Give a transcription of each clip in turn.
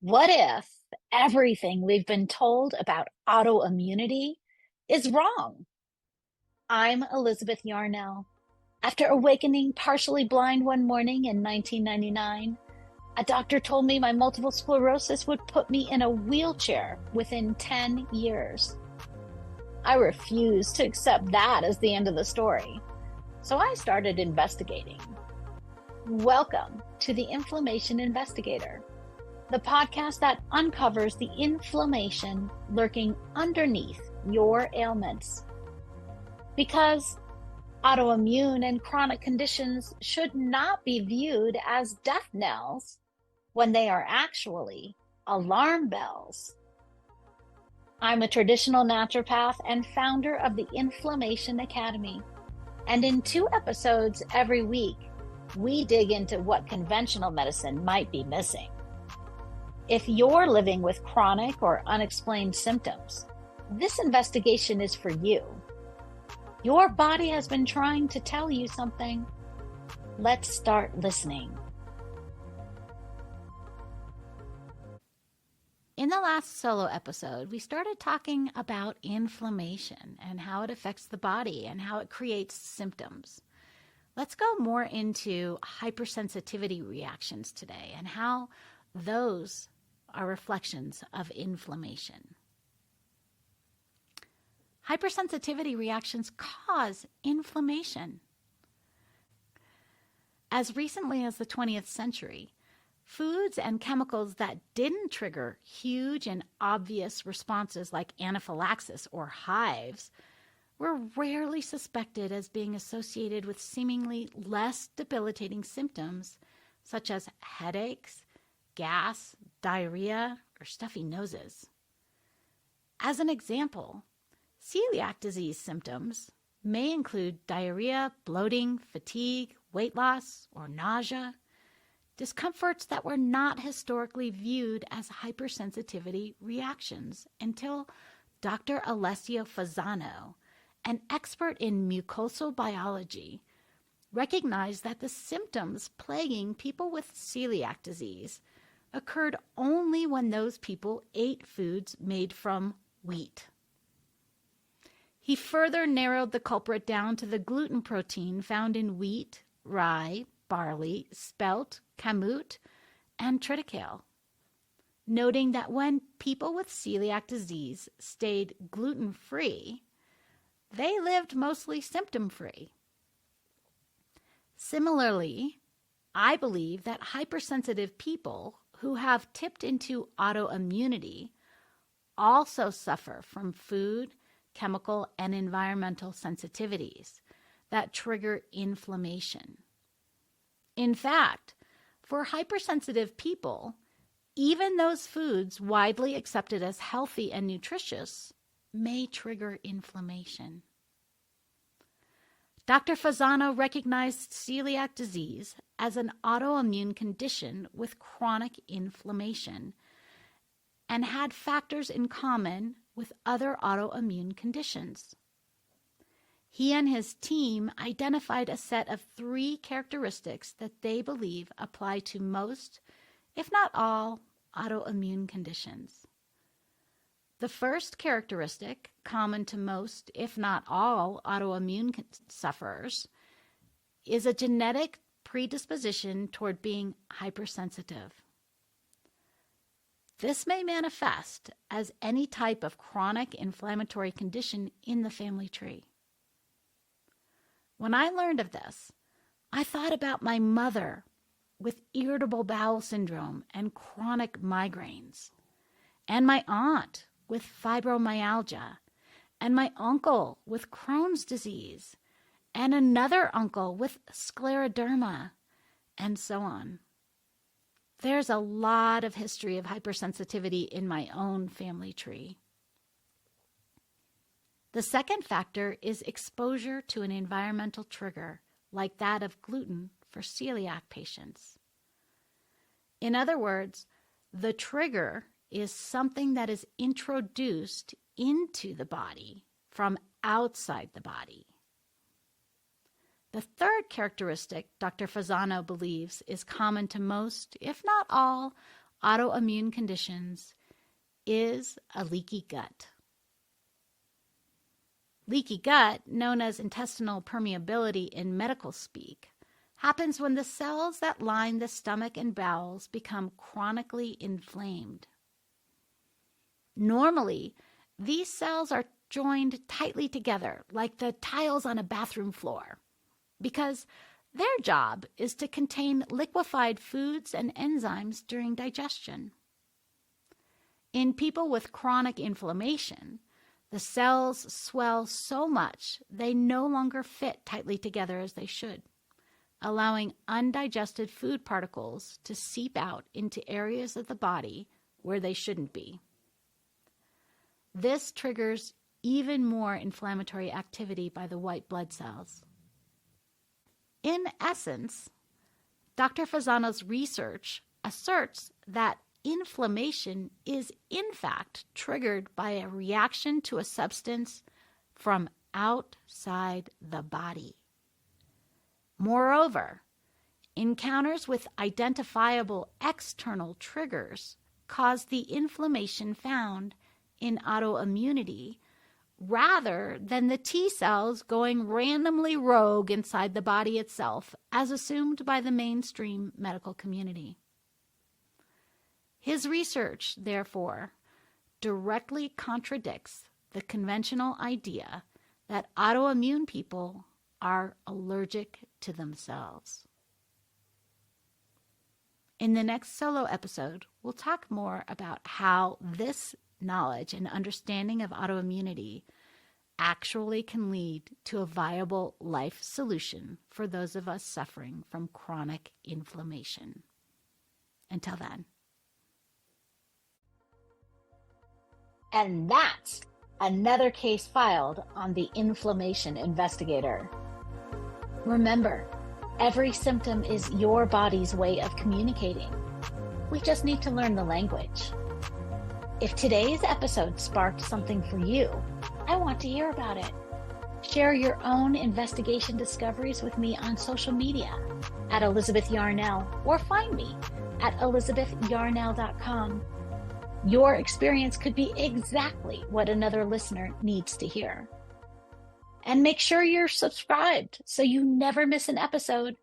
What if everything we've been told about autoimmunity is wrong? I'm Elizabeth Yarnell. After awakening partially blind one morning in 1999, a doctor told me my multiple sclerosis would put me in a wheelchair within 10 years. I refused to accept that as the end of the story, so I started investigating. Welcome to the Inflammation Investigator, the podcast that uncovers the inflammation lurking underneath your ailments. Because autoimmune and chronic conditions should not be viewed as death knells when they are actually alarm bells. I'm a traditional naturopath and founder of the Inflammation Academy. And in 2 episodes every week, we dig into what conventional medicine might be missing. If you're living with chronic or unexplained symptoms, this investigation is for you. Your body has been trying to tell you something. Let's start listening. In the last solo episode, we started talking about inflammation and how it affects the body and how it creates symptoms. Let's go more into hypersensitivity reactions today and how those are reflections of inflammation. Hypersensitivity reactions cause inflammation. As recently as the 20th century, foods and chemicals that didn't trigger huge and obvious responses like anaphylaxis or hives were rarely suspected as being associated with seemingly less debilitating symptoms such as headaches, gas, diarrhea, or stuffy noses. As an example, celiac disease symptoms may include diarrhea, bloating, fatigue, weight loss, or nausea, discomforts that were not historically viewed as hypersensitivity reactions until Dr. Alessio Fasano, an expert in mucosal biology, recognized that the symptoms plaguing people with celiac disease occurred only when those people ate foods made from wheat. He further narrowed the culprit down to the gluten protein found in wheat, rye, barley, spelt, kamut, and triticale, noting that when people with celiac disease stayed gluten-free, they lived mostly symptom-free. Similarly, I believe that hypersensitive people who have tipped into autoimmunity also suffer from food, chemical, and environmental sensitivities that trigger inflammation. In fact, for hypersensitive people, even those foods widely accepted as healthy and nutritious may trigger inflammation. Dr. Fasano recognized celiac disease as an autoimmune condition with chronic inflammation and had factors in common with other autoimmune conditions. He and his team identified a set of 3 characteristics that they believe apply to most, if not all, autoimmune conditions. The first characteristic, common to most, if not all, autoimmune sufferers, is a genetic predisposition toward being hypersensitive. This may manifest as any type of chronic inflammatory condition in the family tree. When I learned of this, I thought about my mother with irritable bowel syndrome and chronic migraines, and my aunt with fibromyalgia, and my uncle with Crohn's disease, and another uncle with scleroderma, and so on. There's a lot of history of hypersensitivity in my own family tree. The second factor is exposure to an environmental trigger, like that of gluten for celiac patients. In other words, the trigger is something that is introduced into the body from outside the body. The third characteristic Dr. Fasano believes is common to most, if not all, autoimmune conditions is a leaky gut. Leaky gut, known as intestinal permeability in medical speak, happens when the cells that line the stomach and bowels become chronically inflamed. Normally, these cells are joined tightly together like the tiles on a bathroom floor because their job is to contain liquefied foods and enzymes during digestion. In people with chronic inflammation, the cells swell so much they no longer fit tightly together as they should, allowing undigested food particles to seep out into areas of the body where they shouldn't be. This triggers even more inflammatory activity by the white blood cells. In essence, Dr. Fasano's research asserts that inflammation is in fact triggered by a reaction to a substance from outside the body. Moreover, encounters with identifiable external triggers cause the inflammation found in autoimmunity rather than the T cells going randomly rogue inside the body itself, as assumed by the mainstream medical community. His research, therefore, directly contradicts the conventional idea that autoimmune people are allergic to themselves. In the next solo episode, we'll talk more about how this knowledge and understanding of autoimmunity actually can lead to a viable life solution for those of us suffering from chronic inflammation. Until then. And that's another case filed on the Inflammation Investigator. Remember, every symptom is your body's way of communicating. We just need to learn the language. If today's episode sparked something for you, I want to hear about it. Share your own investigation discoveries with me on social media at Elizabeth Yarnell, or find me at elizabethyarnell.com. Your experience could be exactly what another listener needs to hear. And make sure you're subscribed so you never miss an episode.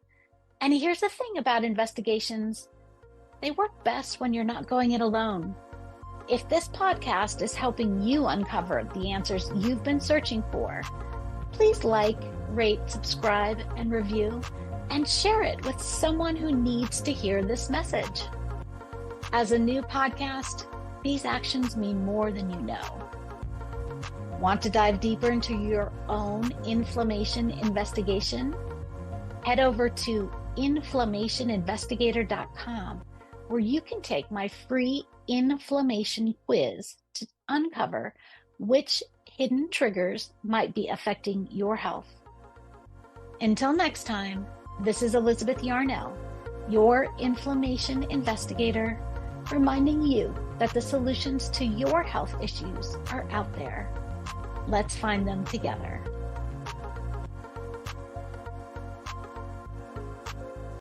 And here's the thing about investigations. They work best when you're not going it alone. If this podcast is helping you uncover the answers you've been searching for, please like, rate, subscribe, and review, and share it with someone who needs to hear this message. As a new podcast, these actions mean more than you know. Want to dive deeper into your own inflammation investigation? Head over to inflammationinvestigator.com, where you can take my free inflammation quiz to uncover which hidden triggers might be affecting your health. Until next time, this is Elizabeth Yarnell, your inflammation investigator, reminding you that the solutions to your health issues are out there. Let's find them together.